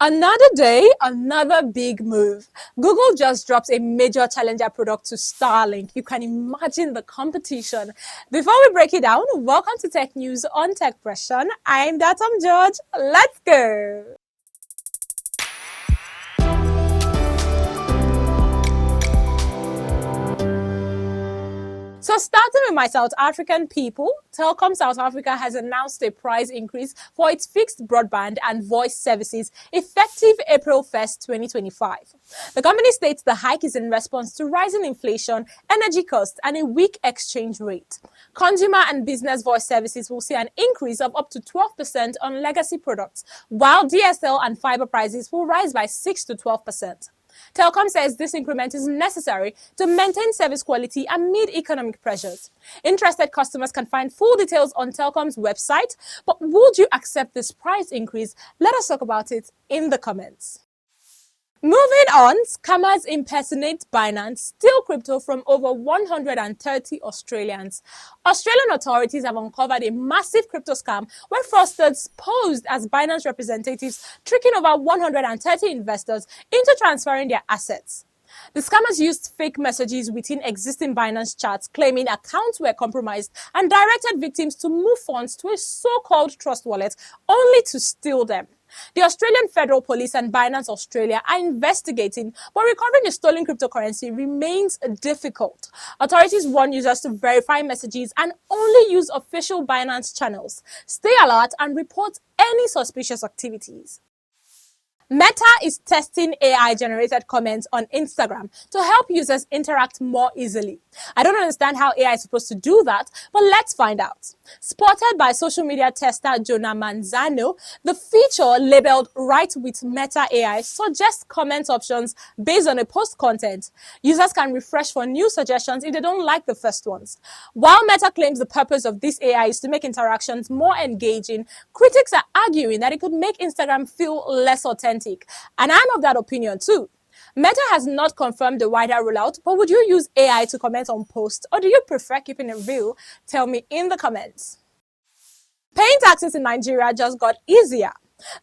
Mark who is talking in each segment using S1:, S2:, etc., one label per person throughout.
S1: Another day, another big move. Google just drops a major challenger product to Starlink. You can imagine the competition. Before we break it down, welcome to Tech News on TechPression. I'm Datom George. Let's go. So starting with my South African people, Telkom South Africa has announced a price increase for its fixed broadband and voice services effective April 1st, 2025. The company states the hike is in response to rising inflation, energy costs, and a weak exchange rate. Consumer and business voice services will see an increase of up to 12% on legacy products, while DSL and fiber prices will rise by 6 to 12%. Telkom says this increment is necessary to maintain service quality amid economic pressures. Interested customers can find full details on Telkom's website, but would you accept this price increase? Let us talk about it in the comments. Moving on, scammers impersonate Binance, steal crypto from over 130 Australians. Australian authorities have uncovered a massive crypto scam where fraudsters posed as Binance representatives, tricking over 130 investors into transferring their assets. The scammers used fake messages within existing Binance chats, claiming accounts were compromised, and directed victims to move funds to a so-called trust wallet, only to steal them. The Australian Federal Police and Binance Australia are investigating, but recovering the stolen cryptocurrency remains difficult. Authorities warn users to verify messages and only use official Binance channels. Stay alert and report any suspicious activities. Meta is testing AI-generated comments on Instagram to help users interact more easily. I don't understand how AI is supposed to do that, but let's find out. Spotted by social media tester Jonah Manzano, the feature labeled Write with Meta AI suggests comment options based on a post content. Users can refresh for new suggestions if they don't like the first ones. While Meta claims the purpose of this AI is to make interactions more engaging, critics are arguing that it could make Instagram feel less authentic. And I'm of that opinion too. Meta has not confirmed the wider rollout, but would you use AI to comment on posts, or do you prefer keeping it real? Tell me in the comments. Paying taxes in Nigeria just got easier.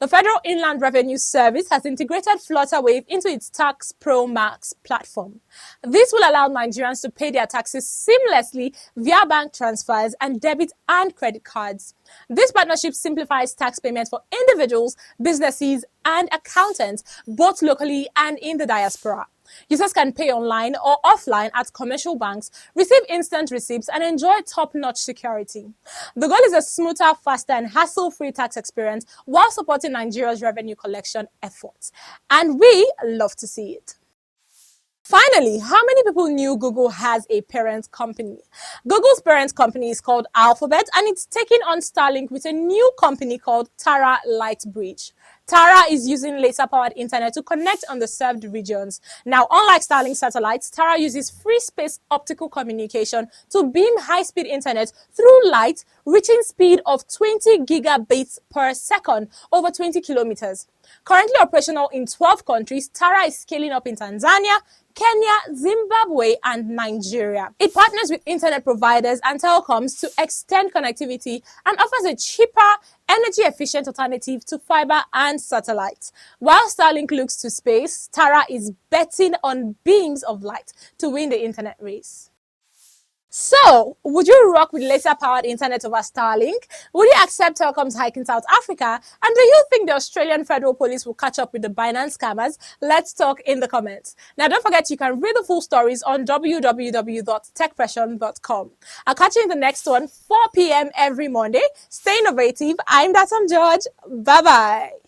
S1: The Federal Inland Revenue Service has integrated Flutterwave into its Tax Pro Max platform. This will allow Nigerians to pay their taxes seamlessly via bank transfers and debit and credit cards. This partnership simplifies tax payments for individuals, businesses, and accountants, both locally and in the diaspora. Users can pay online or offline at commercial banks, receive instant receipts, and enjoy top-notch security. The goal is a smoother, faster, and hassle-free tax experience while supporting Nigeria's revenue collection efforts. And we love to see it. Finally, how many people knew Google has a parent company? Google's parent company is called Alphabet, and it's taking on Starlink with a new company called Taara Lightbridge. Taara is using laser-powered internet to connect underserved regions. Now, unlike Starlink satellites, Taara uses free space optical communication to beam high-speed internet through light, reaching speed of 20 gigabits per second over 20 kilometers. Currently operational in 12 countries, Taara is scaling up in Tanzania, Kenya, Zimbabwe, and Nigeria. It partners with internet providers and telecoms to extend connectivity and offers a cheaper, energy-efficient alternative to fiber and satellites. While Starlink looks to space, Taara is betting on beams of light to win the internet race. So, would you rock with laser-powered internet over Starlink? Would you accept Telkom's hike in South Africa? And do you think the Australian Federal Police will catch up with the Binance scammers? Let's talk in the comments. Now, don't forget you can read the full stories on www.techpression.com. I'll catch you in the next one, 4 p.m. every Monday. Stay innovative. I'm Datom George. Bye-bye.